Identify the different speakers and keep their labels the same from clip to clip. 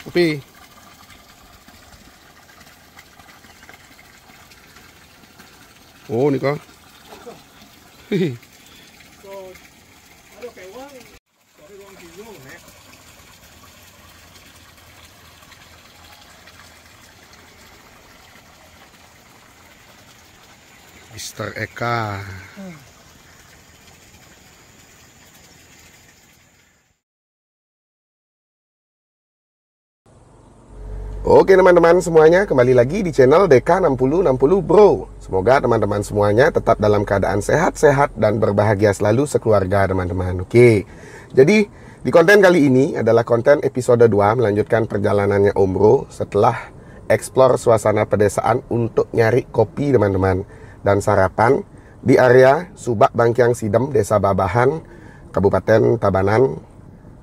Speaker 1: Kopi. Oh, ni kah? Mister Eka. Oke teman-teman semuanya, kembali lagi di channel DK6060 Bro. Semoga teman-teman semuanya tetap dalam keadaan sehat-sehat dan berbahagia selalu sekeluarga teman-teman. Oke, jadi di konten kali ini adalah konten episode 2 melanjutkan perjalanannya Om Bro setelah eksplor suasana pedesaan untuk nyari kopi teman-teman dan sarapan di area Subak Bangkyang Sidem, Desa Babahan, Kabupaten Tabanan,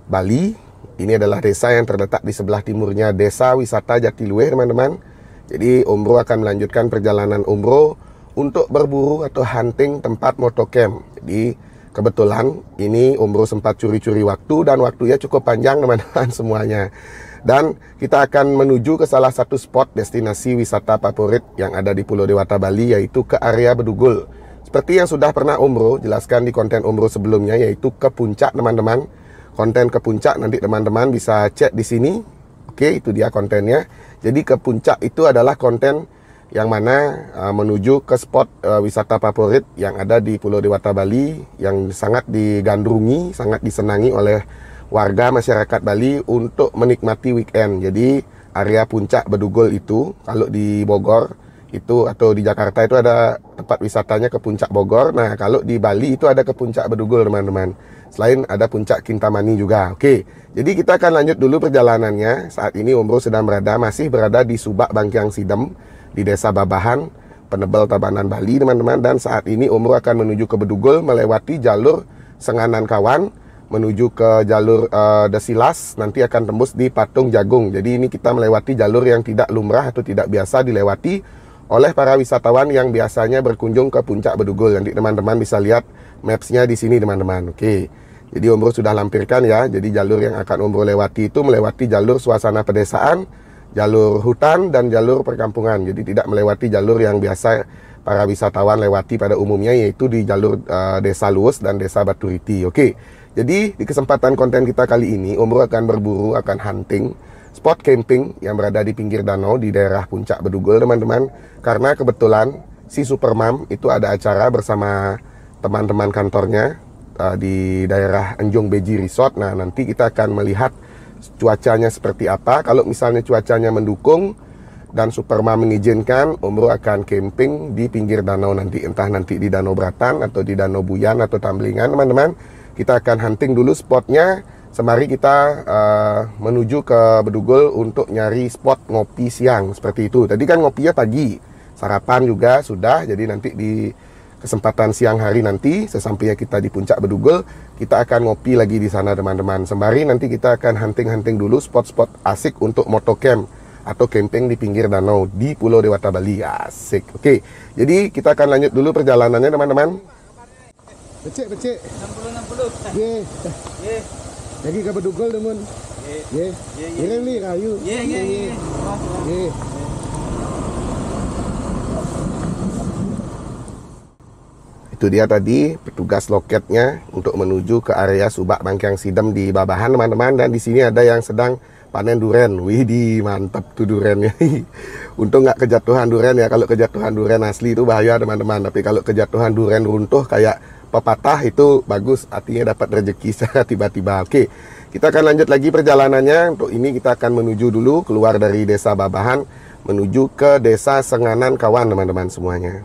Speaker 1: Bali. Ini adalah desa yang terletak di sebelah timurnya Desa Wisata Jatiluwe teman-teman. Jadi Om Bro akan melanjutkan perjalanan Om Bro untuk berburu atau hunting tempat motocamp. Jadi kebetulan ini Om Bro sempat curi-curi waktu dan waktunya cukup panjang teman-teman semuanya. Dan kita akan menuju ke salah satu spot destinasi wisata favorit yang ada di Pulau Dewata Bali, yaitu ke area Bedugul. Seperti yang sudah pernah Om Bro jelaskan di konten Om Bro sebelumnya, yaitu ke puncak teman-teman. Konten ke puncak nanti teman-teman bisa cek di sini. Oke, itu dia kontennya. Jadi ke puncak itu adalah konten yang mana menuju ke spot wisata favorit yang ada di Pulau Dewata Bali, yang sangat digandrungi, sangat disenangi oleh warga masyarakat Bali untuk menikmati weekend. Jadi area puncak Bedugul itu, kalau di Bogor itu atau di Jakarta itu ada tempat wisatanya ke puncak Bogor. Nah, kalau di Bali itu ada ke puncak Bedugul teman-teman. Selain ada puncak Kintamani juga. Oke, jadi kita akan lanjut dulu perjalanannya. Saat ini Om Bro masih berada di Subak Bangkyang Sidem di Desa Babahan, Penebel Tabanan, Bali teman-teman. Dan saat ini Om Bro akan menuju ke Bedugul melewati jalur Senganan Kawan menuju ke jalur Desilas, nanti akan tembus di Patung Jagung. Jadi ini kita melewati jalur yang tidak lumrah atau tidak biasa dilewati oleh para wisatawan yang biasanya berkunjung ke puncak Bedugul. Nanti teman-teman bisa lihat mapsnya di sini teman-teman. Oke, jadi Om Bro sudah lampirkan ya. Jadi jalur yang akan Om Bro lewati itu melewati jalur suasana pedesaan, jalur hutan, dan jalur perkampungan. Jadi tidak melewati jalur yang biasa para wisatawan lewati pada umumnya, yaitu di jalur Desa Luwes dan Desa Baturiti. Oke, jadi di kesempatan konten kita kali ini Om Bro akan berburu, akan hunting spot camping yang berada di pinggir danau di daerah puncak Bedugul teman-teman. Karena kebetulan si Supermam itu ada acara bersama teman-teman kantornya di daerah Enjong Beji Resort. Nah, nanti kita akan melihat cuacanya seperti apa. Kalau misalnya cuacanya mendukung dan Superma mengizinkan, Om Bro akan camping di pinggir danau nanti. Entah nanti di Danau Bratan atau di Danau Buyan atau Tamblingan, teman-teman. Kita akan hunting dulu spotnya. Sembari kita menuju ke Bedugul untuk nyari spot ngopi siang seperti itu. Tadi kan ngopinya pagi, sarapan juga sudah. Jadi nanti di kesempatan siang hari nanti, sesampainya kita di puncak Bedugul, kita akan ngopi lagi di sana, teman-teman. Sembari nanti kita akan hunting-hunting dulu spot-spot asik untuk motocamp atau camping di pinggir danau di Pulau Dewata Bali. Asik. Oke, jadi kita akan lanjut dulu perjalanannya, teman-teman. Becek.
Speaker 2: 60.
Speaker 1: Ye. Lagi ke Bedugul, teman. Ye. Ireng nih kayu. Ye. Itu dia tadi petugas loketnya untuk menuju ke area Subak Bangkyang Sidem di Babahan, teman-teman. Dan di sini ada yang sedang panen duren. Widih, mantap tuh durennya. Untung nggak kejatuhan duren ya. Kalau kejatuhan duren asli itu bahaya, teman-teman. Tapi kalau kejatuhan duren runtuh kayak pepatah itu bagus, artinya dapat rezeki secara tiba-tiba. Oke, kita akan lanjut lagi perjalanannya. Untuk ini kita akan menuju dulu keluar dari desa Babahan menuju ke desa Senganan Kawan, teman-teman semuanya.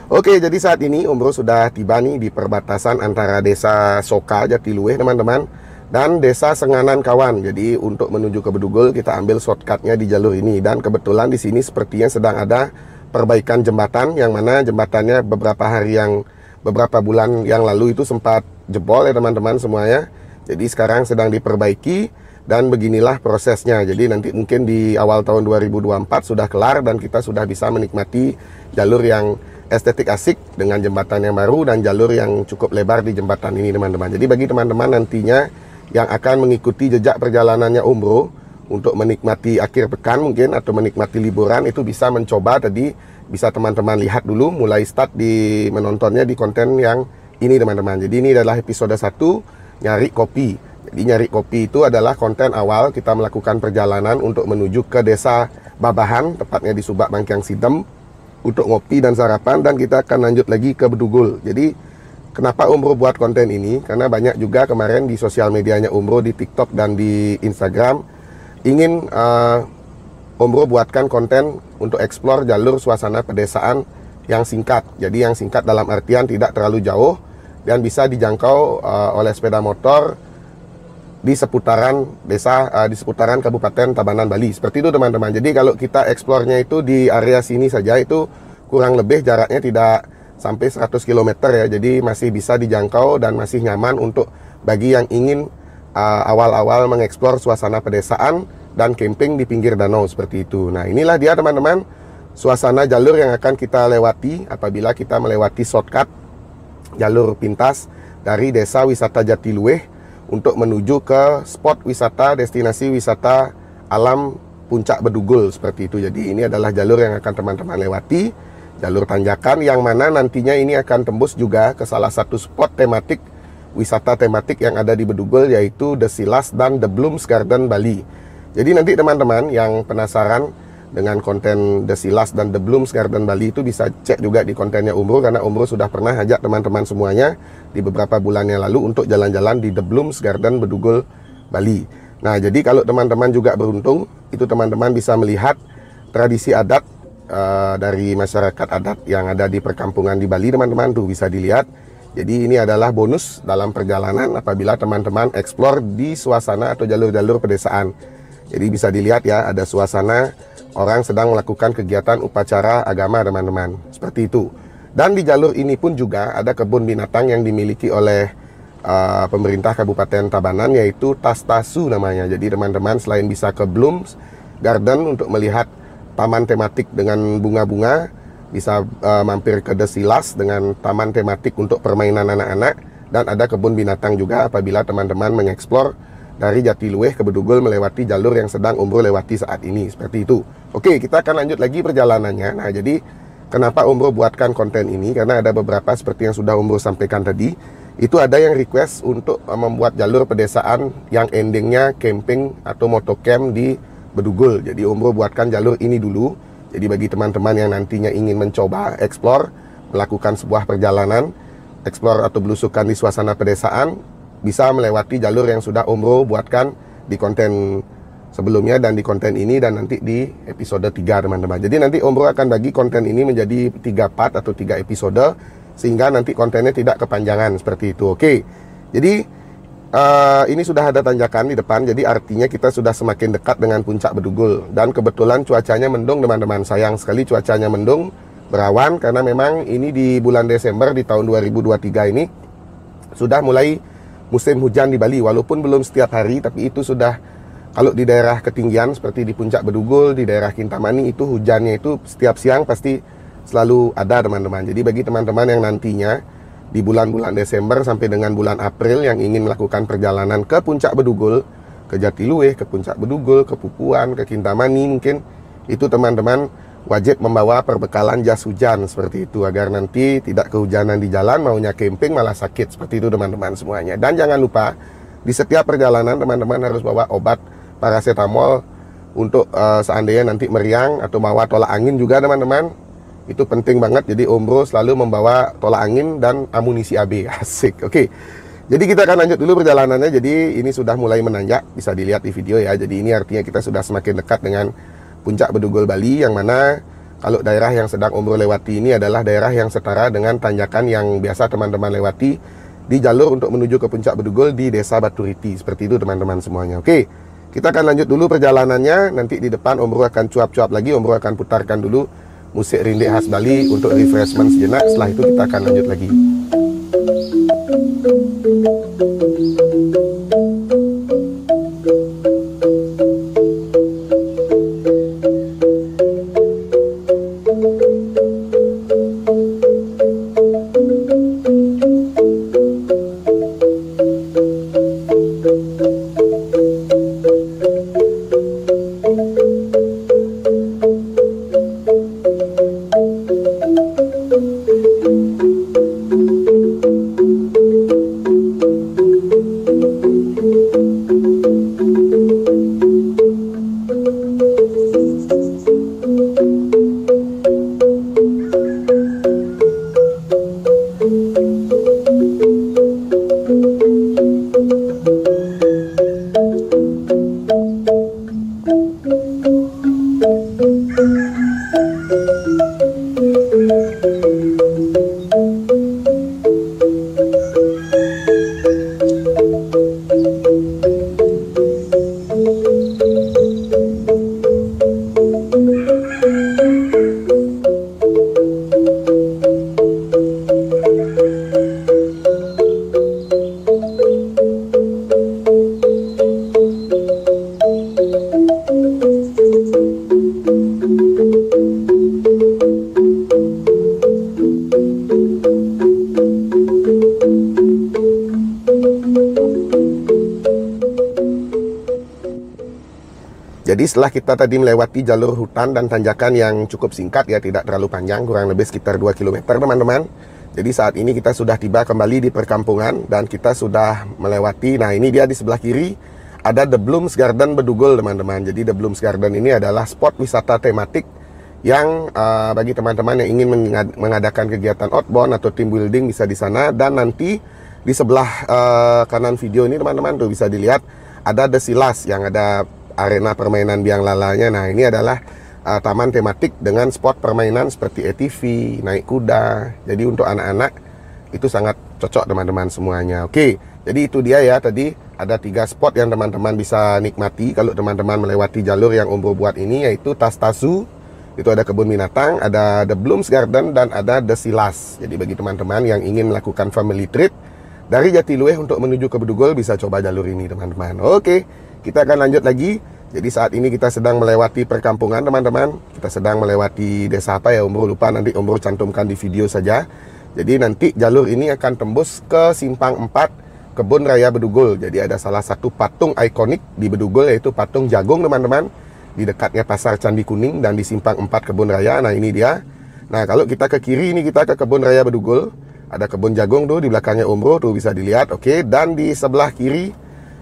Speaker 1: Oke, jadi saat ini Om Bro sudah tiba nih di perbatasan antara desa Soka Jatiluwih, teman-teman, dan desa Senganan Kawan. Jadi untuk menuju ke Bedugul kita ambil shortcutnya di jalur ini. Dan kebetulan di sini sepertinya sedang ada perbaikan jembatan, yang mana jembatannya beberapa bulan yang lalu itu sempat jebol ya, teman-teman semuanya. Jadi sekarang sedang diperbaiki dan beginilah prosesnya. Jadi nanti mungkin di awal tahun 2024 sudah kelar dan kita sudah bisa menikmati jalur yang estetik asik dengan jembatan yang baru dan jalur yang cukup lebar di jembatan ini, teman-teman. Jadi bagi teman-teman nantinya yang akan mengikuti jejak perjalanannya Om Bro untuk menikmati akhir pekan mungkin atau menikmati liburan, itu bisa mencoba tadi, bisa teman-teman lihat dulu mulai start di menontonnya di konten yang ini, teman-teman. Jadi ini adalah episode 1 nyari kopi. Jadi nyari kopi itu adalah konten awal kita melakukan perjalanan untuk menuju ke desa Babahan, tepatnya di Subak Bangkyang Sidem, untuk ngopi dan sarapan. Dan kita akan lanjut lagi ke Bedugul. Jadi kenapa Om Bro buat konten ini? Karena banyak juga kemarin di sosial medianya Om Bro, di TikTok dan di Instagram, ingin Om Bro buatkan konten untuk eksplor jalur suasana pedesaan yang singkat. Jadi yang singkat dalam artian tidak terlalu jauh dan bisa dijangkau oleh sepeda motor di seputaran desa, di seputaran Kabupaten Tabanan, Bali. Seperti itu, teman-teman. Jadi kalau kita eksplornya itu di area sini saja, itu kurang lebih jaraknya tidak sampai 100 km ya. Jadi masih bisa dijangkau dan masih nyaman untuk bagi yang ingin awal-awal mengeksplor suasana pedesaan dan camping di pinggir danau seperti itu. Nah, inilah dia, teman-teman, suasana jalur yang akan kita lewati apabila kita melewati shortcut jalur pintas dari desa wisata Jatiluwih untuk menuju ke spot wisata, destinasi wisata alam puncak Bedugul seperti itu. Jadi ini adalah jalur yang akan teman-teman lewati, jalur tanjakan yang mana nantinya ini akan tembus juga ke salah satu spot tematik, wisata tematik yang ada di Bedugul, yaitu The Silas dan The Blooms Garden Bali. Jadi nanti teman-teman yang penasaran dengan konten The Silas dan The Blooms Garden Bali itu bisa cek juga di kontennya Om Bro, karena Om Bro sudah pernah ajak teman-teman semuanya di beberapa bulan yang lalu untuk jalan-jalan di The Blooms Garden Bedugul Bali. Nah, jadi kalau teman-teman juga beruntung, itu teman-teman bisa melihat tradisi adat dari masyarakat adat yang ada di perkampungan di Bali, teman-teman, tuh bisa dilihat. Jadi ini adalah bonus dalam perjalanan apabila teman-teman eksplor di suasana atau jalur-jalur pedesaan. Jadi bisa dilihat ya, ada suasana orang sedang melakukan kegiatan upacara agama, teman-teman. Seperti itu. Dan di jalur ini pun juga ada kebun binatang yang dimiliki oleh pemerintah Kabupaten Tabanan, yaitu Tas-Tasu namanya. Jadi teman-teman selain bisa ke Blooms Garden untuk melihat taman tematik dengan bunga-bunga, bisa mampir ke The Silas dengan taman tematik untuk permainan anak-anak, dan ada kebun binatang juga apabila teman-teman mengeksplor dari Jatiluwih ke Bedugul melewati jalur yang sedang Om Bro lewati saat ini. Seperti itu. Oke, kita akan lanjut lagi perjalanannya. Nah, jadi kenapa Om Bro buatkan konten ini? Karena ada beberapa seperti yang sudah Om Bro sampaikan tadi. Itu ada yang request untuk membuat jalur pedesaan yang endingnya camping atau motocamp di Bedugul. Jadi Om Bro buatkan jalur ini dulu. Jadi bagi teman-teman yang nantinya ingin mencoba eksplor, melakukan sebuah perjalanan eksplor atau belusukan di suasana pedesaan, bisa melewati jalur yang sudah Om Bro buatkan di konten sebelumnya dan di konten ini dan nanti di episode 3 teman-teman. Jadi nanti Om Bro akan bagi konten ini menjadi 3 part atau 3 episode sehingga nanti kontennya tidak kepanjangan seperti itu. Oke. Jadi ini sudah ada tanjakan di depan, jadi artinya kita sudah semakin dekat dengan puncak Bedugul. Dan kebetulan cuacanya mendung teman-teman. Sayang sekali cuacanya mendung, berawan, karena memang ini di bulan Desember di tahun 2023 ini sudah mulai musim hujan di Bali. Walaupun belum setiap hari, tapi itu sudah, kalau di daerah ketinggian seperti di puncak Bedugul, di daerah Kintamani, itu hujannya itu setiap siang pasti selalu ada teman-teman. Jadi bagi teman-teman yang nantinya di bulan-bulan Desember sampai dengan bulan April yang ingin melakukan perjalanan ke puncak Bedugul, ke Jatiluwe, ke puncak Bedugul, ke Pupuan, ke Kintamani mungkin, itu teman-teman wajib membawa perbekalan jas hujan seperti itu, agar nanti tidak kehujanan di jalan, maunya camping malah sakit. Seperti itu teman-teman semuanya. Dan jangan lupa di setiap perjalanan teman-teman harus bawa obat paracetamol untuk seandainya nanti meriang, atau bawa tolak angin juga teman-teman. Itu penting banget. Jadi Om Bro selalu membawa tolak angin dan amunisi AB. Asik. Oke. Jadi kita akan lanjut dulu perjalanannya. Jadi ini sudah mulai menanjak, bisa dilihat di video ya. Jadi ini artinya kita sudah semakin dekat dengan puncak Bedugul Bali, yang mana kalau daerah yang sedang Om Bro lewati ini adalah daerah yang setara dengan tanjakan yang biasa teman-teman lewati di jalur untuk menuju ke puncak Bedugul di Desa Baturiti. Seperti itu teman-teman semuanya. Oke, kita akan lanjut dulu perjalanannya. Nanti di depan Om Bro akan cuap-cuap lagi. Om Bro akan putarkan dulu musik rindik khas Bali untuk refreshment sejenak. Setelah itu kita akan lanjut lagi. Jadi setelah kita tadi melewati jalur hutan dan tanjakan yang cukup singkat ya, tidak terlalu panjang, kurang lebih sekitar 2 km teman-teman. Jadi saat ini kita sudah tiba kembali di perkampungan dan kita sudah melewati, nah ini dia di sebelah kiri ada The Blooms Garden Bedugul teman-teman. Jadi The Blooms Garden ini adalah spot wisata tematik yang bagi teman-teman yang ingin mengadakan kegiatan outbound atau team building bisa di sana. Dan nanti di sebelah kanan video ini teman-teman tuh bisa dilihat ada The Silas yang ada arena permainan biang lalanya. Nah ini adalah taman tematik dengan spot permainan seperti ATV, naik kuda. Jadi untuk anak-anak itu sangat cocok teman-teman semuanya. Oke, jadi itu dia ya, tadi ada 3 spot yang teman-teman bisa nikmati kalau teman-teman melewati jalur yang Om Bro buat ini, yaitu Tas-Tasu, itu ada kebun binatang, ada The Blooms Garden, dan ada The Silas. Jadi bagi teman-teman yang ingin melakukan family trip dari Jatiluwe untuk menuju ke Bedugul, bisa coba jalur ini teman-teman. Oke, kita akan lanjut lagi. Jadi saat ini kita sedang melewati perkampungan teman-teman. Kita sedang melewati desa apa ya, Om Bro lupa, nanti Om Bro cantumkan di video saja. Jadi nanti jalur ini akan tembus ke Simpang 4 Kebun Raya Bedugul. Jadi ada salah satu patung ikonik di Bedugul, yaitu patung jagung teman-teman, di dekatnya Pasar Candi Kuning dan di Simpang 4 Kebun Raya. Nah ini dia. Nah kalau kita ke kiri ini kita ke Kebun Raya Bedugul. Ada kebun jagung tuh di belakangnya Om Bro tuh bisa dilihat. Oke, dan di sebelah kiri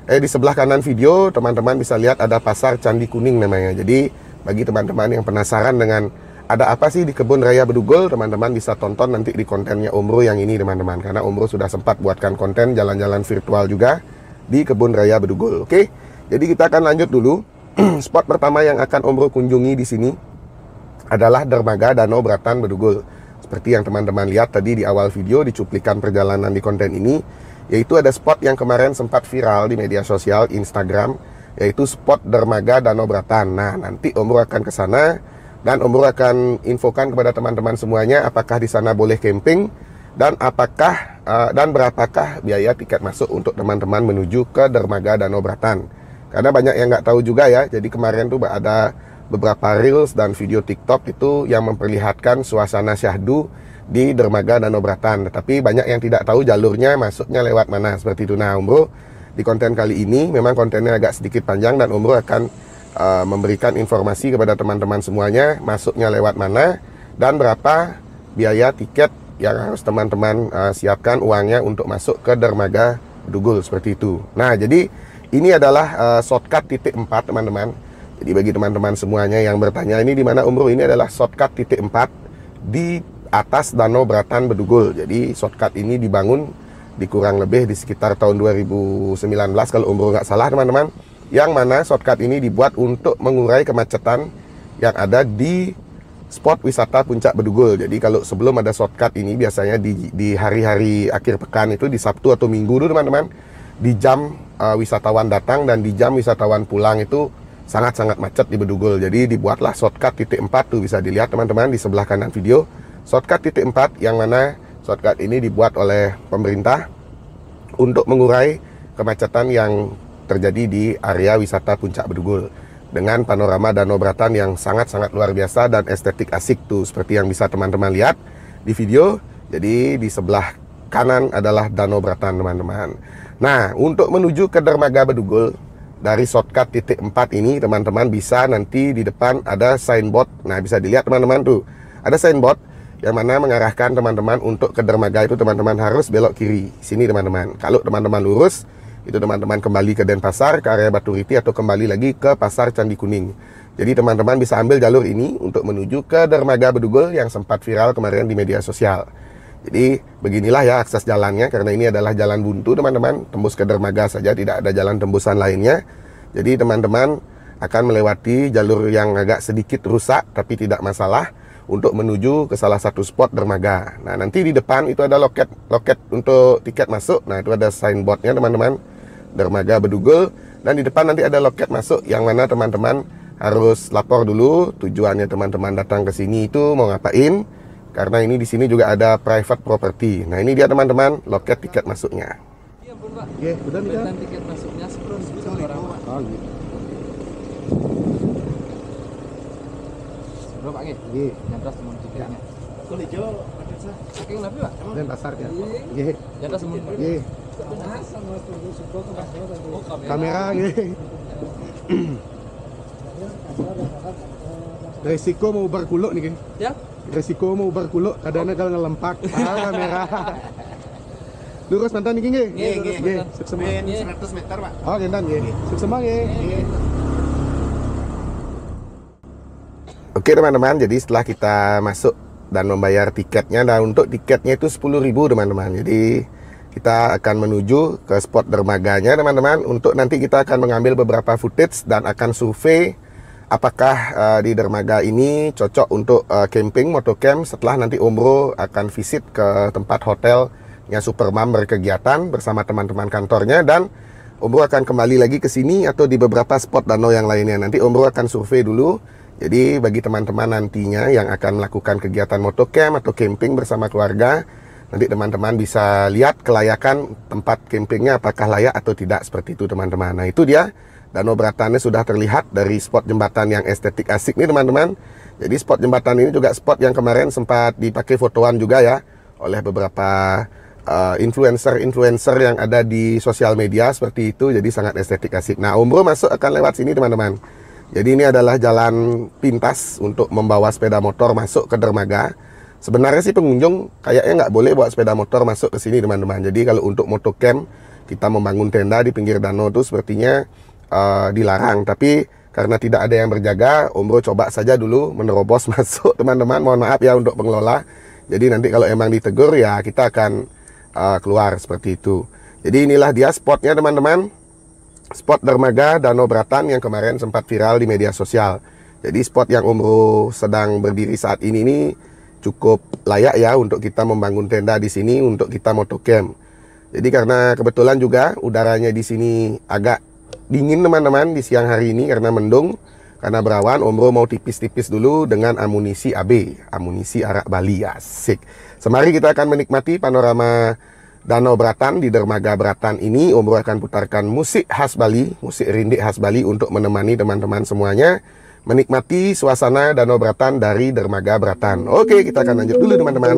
Speaker 1: di sebelah kanan video teman-teman bisa lihat ada Pasar Candi Kuning namanya. Jadi bagi teman-teman yang penasaran dengan ada apa sih di Kebun Raya Bedugul, teman-teman bisa tonton nanti di kontennya Om Bro yang ini teman-teman, karena Om Bro sudah sempat buatkan konten jalan-jalan virtual juga di Kebun Raya Bedugul. Oke, jadi kita akan lanjut dulu. Spot pertama yang akan Om Bro kunjungi di sini adalah dermaga Danau Bratan Bedugul. Seperti yang teman-teman lihat tadi di awal video di cuplikan perjalanan di konten ini, yaitu ada spot yang kemarin sempat viral di media sosial Instagram, yaitu spot dermaga Danau Bratan. Nah, nanti Om Bro akan ke sana dan Om Bro akan infokan kepada teman-teman semuanya apakah di sana boleh camping dan apakah dan berapakah biaya tiket masuk untuk teman-teman menuju ke dermaga Danau Bratan. Karena banyak yang nggak tahu juga ya. Jadi kemarin tuh ada beberapa reels dan video TikTok itu yang memperlihatkan suasana syahdu di dermaga Danau Bratan. Tetapi banyak yang tidak tahu jalurnya masuknya lewat mana seperti itu. Nah, Om Bro di konten kali ini memang kontennya agak sedikit panjang dan Om Bro akan memberikan informasi kepada teman-teman semuanya masuknya lewat mana dan berapa biaya tiket yang harus teman-teman siapkan uangnya untuk masuk ke dermaga Bedugul seperti itu. Nah, jadi ini adalah shortcut titik 4 teman-teman. Jadi bagi teman-teman semuanya yang bertanya ini di mana Om Bro, ini adalah shortcut titik 4 di atas Danau Bratan Bedugul. Jadi shortcut ini dibangun di kurang lebih di sekitar tahun 2019 kalau Om Bro nggak salah teman-teman. Yang mana shortcut ini dibuat untuk mengurai kemacetan yang ada di spot wisata Puncak Bedugul. Jadi kalau sebelum ada shortcut ini biasanya di hari-hari akhir pekan itu di Sabtu atau Minggu dulu teman-teman, di jam wisatawan datang dan di jam wisatawan pulang itu sangat-sangat macet di Bedugul. Jadi dibuatlah shortcut titik 4 tuh, bisa dilihat teman-teman di sebelah kanan video. Shortcut titik 4 yang mana shortcut ini dibuat oleh pemerintah untuk mengurai kemacetan yang terjadi di area wisata Puncak Bedugul dengan panorama Danau Bratan yang sangat-sangat luar biasa dan estetik asik tuh seperti yang bisa teman-teman lihat di video. Jadi di sebelah kanan adalah Danau Bratan teman-teman. Nah, untuk menuju ke dermaga Bedugul dari shortcut titik 4 ini teman-teman bisa nanti di depan ada signboard. Nah, bisa dilihat teman-teman tuh ada signboard yang mana mengarahkan teman-teman untuk ke dermaga itu teman-teman harus belok kiri sini teman-teman. Kalau teman-teman lurus itu teman-teman kembali ke Denpasar, ke area Baturiti atau kembali lagi ke Pasar Candi Kuning. Jadi teman-teman bisa ambil jalur ini untuk menuju ke dermaga Bedugul yang sempat viral kemarin di media sosial. Jadi beginilah ya akses jalannya, karena ini adalah jalan buntu teman-teman, tembus ke dermaga saja, tidak ada jalan tembusan lainnya. Jadi teman-teman akan melewati jalur yang agak sedikit rusak tapi tidak masalah untuk menuju ke salah satu spot dermaga. Nah, nanti di depan itu ada loket untuk tiket masuk. Nah, itu ada signboardnya teman-teman, dermaga Bedugul, dan di depan nanti ada loket masuk yang mana teman-teman harus lapor dulu tujuannya teman-teman datang ke sini itu mau ngapain, karena ini di sini juga ada private property. Nah, ini dia teman-teman loket tiket masuknya.
Speaker 2: Iya, Bun, Pak.
Speaker 1: Oke, udah nih kan?
Speaker 2: Tiket masuknya 10.000 orang, Pak.
Speaker 1: Oh, gitu.
Speaker 2: Bro, Pak, nggih.
Speaker 1: Nggih.
Speaker 2: Nyantras temen tiketnya.
Speaker 3: Kulit hijau pakai sah.
Speaker 2: Saking nabi, Pak.
Speaker 1: Denpasar ya.
Speaker 2: Iya.
Speaker 1: Nggih.
Speaker 2: Nyantras temen.
Speaker 1: Nggih.
Speaker 2: Oh,
Speaker 1: Kamera nggih. Resiko mau ubar kuluk nih, Geng.
Speaker 2: Ya.
Speaker 1: Resiko mau ubar kuluk, kadang-kadang kalau ngelempak. Kamera. Lurus mantan nih, nggih. Nggih. Sip semua.
Speaker 3: 100 meter, Pak.
Speaker 1: Oh, gendan nggih. Sip semua nggih. Oke teman-teman, jadi setelah kita masuk dan membayar tiketnya, dan untuk tiketnya itu 10.000 teman-teman. Jadi kita akan menuju ke spot dermaganya teman-teman. Untuk nanti kita akan mengambil beberapa footage dan akan survei apakah di dermaga ini cocok untuk camping, motocamp. Setelah nanti Om Bro akan visit ke tempat hotelnya Supermam berkegiatan bersama teman-teman kantornya, dan Om Bro akan kembali lagi ke sini atau di beberapa spot danau yang lainnya. Nanti Om Bro akan survei dulu. Jadi bagi teman-teman nantinya yang akan melakukan kegiatan motocamp atau camping bersama keluarga, nanti teman-teman bisa lihat kelayakan tempat campingnya apakah layak atau tidak, seperti itu teman-teman. Nah, itu dia Danau Bratannya sudah terlihat dari spot jembatan yang estetik asik nih teman-teman. Jadi spot jembatan ini juga spot yang kemarin sempat dipakai fotoan juga ya oleh beberapa influencer yang ada di sosial media seperti itu. Jadi sangat estetik asik. Nah, Om Bro masuk akan lewat sini teman-teman. Jadi ini adalah jalan pintas untuk membawa sepeda motor masuk ke dermaga. Sebenarnya sih pengunjung kayaknya nggak boleh bawa sepeda motor masuk ke sini teman-teman. Jadi kalau untuk motocamp kita membangun tenda di pinggir danau itu sepertinya dilarang. Tapi karena tidak ada yang berjaga, Om Bro coba saja dulu menerobos masuk teman-teman. Mohon maaf ya untuk pengelola. Jadi nanti kalau emang ditegur ya kita akan keluar seperti itu. Jadi inilah dia spotnya teman-teman. Spot dermaga Danau Bratan yang kemarin sempat viral di media sosial. Jadi spot yang Om Bro sedang berdiri saat ini nih cukup layak ya untuk kita membangun tenda di sini untuk kita motocamp. Jadi karena kebetulan juga udaranya di sini agak dingin teman-teman di siang hari ini karena mendung, karena berawan, Om Bro mau tipis-tipis dulu dengan amunisi AB, amunisi arak Bali. Asik. Semari kita akan menikmati panorama Danau Bratan di dermaga Bratan ini. Om Bro akan putarkan musik khas Bali, musik rindik khas Bali untuk menemani teman-teman semuanya menikmati suasana Danau Bratan dari dermaga Bratan. Oke, kita akan lanjut dulu teman-teman.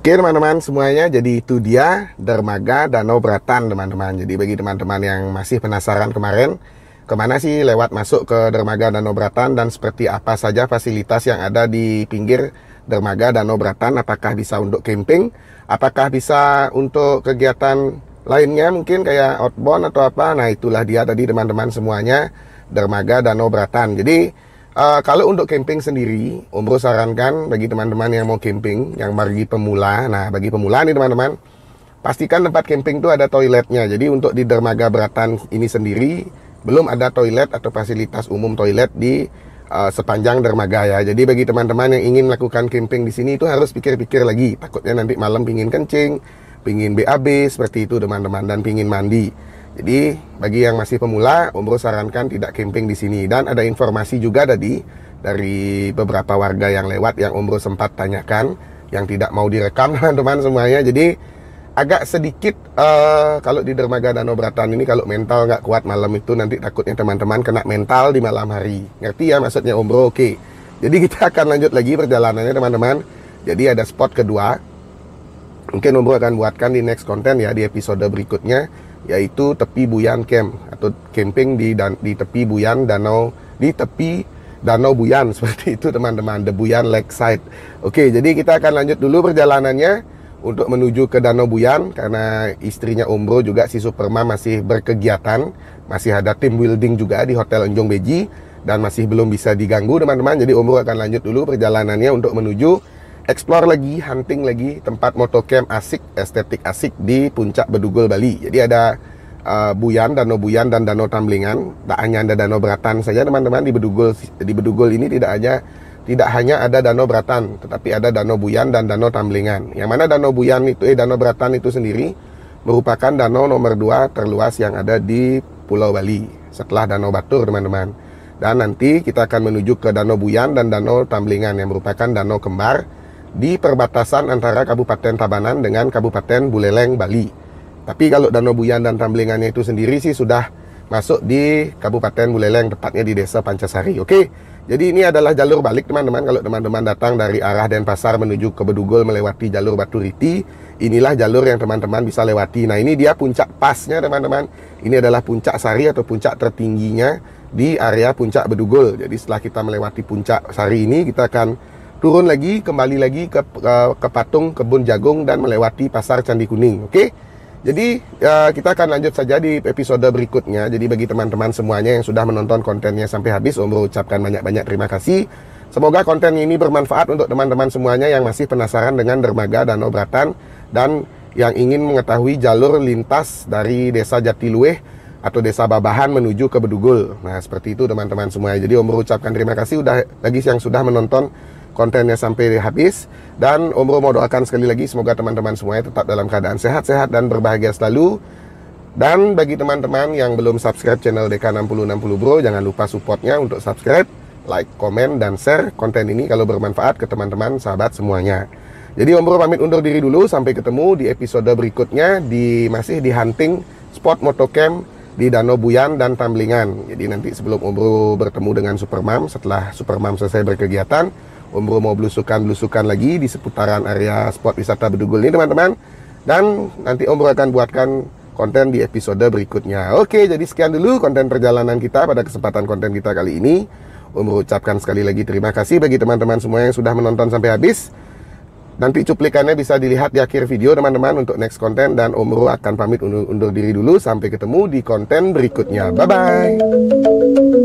Speaker 1: Oke teman-teman semuanya, jadi itu dia dermaga Danau Bratan teman-teman. Jadi bagi teman-teman yang masih penasaran kemarin kemana sih lewat masuk ke dermaga Danau Bratan dan seperti apa saja fasilitas yang ada di pinggir dermaga Danau Bratan, apakah bisa untuk camping, apakah bisa untuk kegiatan lainnya mungkin kayak outbound atau apa. Nah itulah dia tadi teman-teman semuanya, dermaga Danau Bratan. Jadi kalau untuk camping sendiri, Om Bro sarankan bagi teman-teman yang mau camping, yang bagi pemula. Nah, bagi pemula nih teman-teman, pastikan tempat camping itu ada toiletnya. Jadi untuk di dermaga Bratan ini sendiri, belum ada toilet atau fasilitas umum toilet di sepanjang dermaga ya. Jadi bagi teman-teman yang ingin melakukan camping di sini itu harus pikir-pikir lagi. Takutnya nanti malam pingin kencing, pingin BAB, seperti itu teman-teman, dan pingin mandi. Jadi bagi yang masih pemula, Om Bro sarankan tidak camping di sini. Dan ada informasi juga tadi dari beberapa warga yang lewat yang Om Bro sempat tanyakan, yang tidak mau direkam teman-teman semuanya. Jadi agak sedikit kalau di dermaga Danau Bratan ini kalau mental nggak kuat malam itu nanti takutnya teman-teman kena mental di malam hari. Ngerti ya maksudnya Om Bro? Oke. Jadi kita akan lanjut lagi perjalanannya teman-teman. Jadi ada spot kedua. Mungkin Om Bro akan buatkan di next konten ya, di episode berikutnya, yaitu tepi Buyan Camp atau camping di tepi Buyan Danau, di tepi Danau Buyan seperti itu teman-teman, The Buyan Lakeside. Oke, jadi kita akan lanjut dulu perjalanannya untuk menuju ke Danau Buyan karena istrinya Om Bro juga si Superma masih berkegiatan, masih ada tim building juga di Hotel Enjong Beji dan masih belum bisa diganggu teman-teman. Jadi Om Bro akan lanjut dulu perjalanannya untuk menuju explore lagi, hunting lagi tempat motocamp asik, estetik asik di Puncak Bedugul Bali. Jadi ada Buyan, Danau Buyan dan Danau Tamblingan. Tak hanya ada Danau Bratan saja teman-teman di Bedugul ini tidak hanya ada Danau Bratan, tetapi ada Danau Buyan dan Danau Tamblingan. Yang mana Danau Buyan itu, Danau Bratan itu sendiri merupakan danau nomor 2 terluas yang ada di Pulau Bali setelah Danau Batur teman-teman. Dan nanti kita akan menuju ke Danau Buyan dan Danau Tamblingan yang merupakan danau kembar di perbatasan antara Kabupaten Tabanan dengan Kabupaten Buleleng, Bali. Tapi kalau Danau Buyan dan Tamblingannya itu sendiri sih sudah masuk di Kabupaten Buleleng, tepatnya di Desa Pancasari. Oke. Jadi ini adalah jalur balik teman-teman. Kalau teman-teman datang dari arah Denpasar menuju ke Bedugul melewati jalur Baturiti, inilah jalur yang teman-teman bisa lewati. Nah ini dia puncak pasnya teman-teman. Ini adalah puncak Sari atau puncak tertingginya di area Puncak Bedugul. Jadi setelah kita melewati puncak Sari ini, kita akan turun lagi, kembali lagi ke patung Kebun Jagung dan melewati Pasar Candi Kuning. Oke. Jadi kita akan lanjut saja di episode berikutnya. Jadi bagi teman-teman semuanya yang sudah menonton kontennya sampai habis, Om Bro ucapkan banyak-banyak terima kasih. Semoga konten ini bermanfaat untuk teman-teman semuanya yang masih penasaran dengan dermaga Danau Bratan dan yang ingin mengetahui jalur lintas dari Desa Jatiluweh atau Desa Babahan menuju ke Bedugul. Nah seperti itu teman-teman semuanya. Jadi Om Bro ucapkan terima kasih bagi yang sudah menonton kontennya sampai habis. Dan Om Bro mau doakan sekali lagi semoga teman-teman semuanya tetap dalam keadaan sehat-sehat dan berbahagia selalu. Dan bagi teman-teman yang belum subscribe channel DK6060 Bro, jangan lupa supportnya untuk subscribe, like, komen, dan share konten ini kalau bermanfaat ke teman-teman sahabat semuanya. Jadi Om Bro pamit undur diri dulu, sampai ketemu di episode berikutnya masih di hunting spot motocamp di Danau Buyan dan Tamblingan. Jadi nanti sebelum Om Bro bertemu dengan Supermam, setelah Supermam selesai berkegiatan, Om Bro mau belusukan lagi di seputaran area spot wisata Bedugul ini teman-teman. Dan nanti Om Bro akan buatkan konten di episode berikutnya. Oke, jadi sekian dulu konten perjalanan kita pada kesempatan konten kita kali ini. Om Bro ucapkan sekali lagi terima kasih bagi teman-teman semua yang sudah menonton sampai habis. Nanti cuplikannya bisa dilihat di akhir video teman-teman untuk next konten. Dan Om Bro akan pamit undur diri dulu, sampai ketemu di konten berikutnya. Bye-bye.